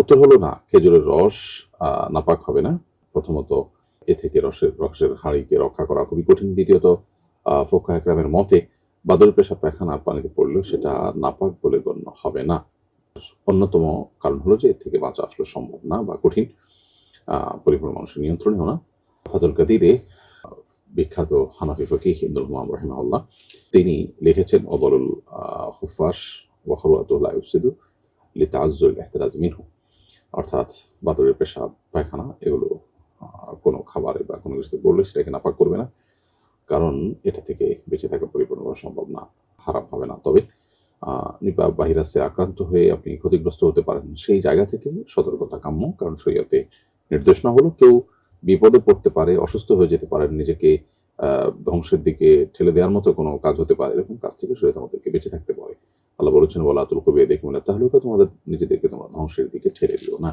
উত্তর হলো না, খেজুরের রস নাপাক হবে না। প্রথমত এ থেকে রসের হাড়িকে রক্ষা করা খুবই কঠিন। দ্বিতীয়ত ফুকাহা একরামের মতে বাদুড়ের পেশাব পায়খানা পানিতে পড়লেও সেটা নাপাক বলে গণ্য হবে না। অন্যতম কারণ হলো যে এর থেকে বাঁচা আসলে সম্ভব না বা কঠিন, পরিপূর্ণ মানুষের নিয়ন্ত্রণেও না। ফাতুল কাদিরে বিখ্যাত হানাফি ফকিহ ইবনুল হুমাম রাহিমাহুল্লাহ তিনি লিখেছেন, অবলুল হুফাস ওয়া খুরওয়াতুহু লা ইফসিদু লিতাআজ্জুল ইহতিরাজ মিনহু, অর্থাৎ বাদুড়ের পেশাব পায়খানা এগুলো কোনো খাবারে বা কোনো কিছুতে পড়লে সেটাকে নাপাক করবে না, কারণ এটা থেকে বেঁচে থাকা পরিপূর্ণভাবে সম্ভব না, হারাম হবে না। তবে নিপা ভাইরাসে আক্রান্ত হয়ে আপনি ক্ষতিগ্রস্ত হতে পারেন, সেই জায়গা থেকে সতর্কতা কাম্য। কারণ শরীয়তে নির্দেশ না হলেও কেউ বিপদে পড়তে পারে, অসুস্থ হয়ে যেতে পারেন, নিজেকে ধ্বংসের দিকে ঠেলে দেওয়ার মতো কোনো কাজ হতে পারে। এরকম কাজ থেকে শরীয়ত আমাদেরকে বেঁচে থাকতে পারে। আল্লাহ বলেছেন, ওয়ালা তুলকু বিয়াইদিকুম ইলা তাহলুকা, তোমাদের নিজেদেরকে তোমরা ধ্বংসের দিকে ঠেলে দিও না।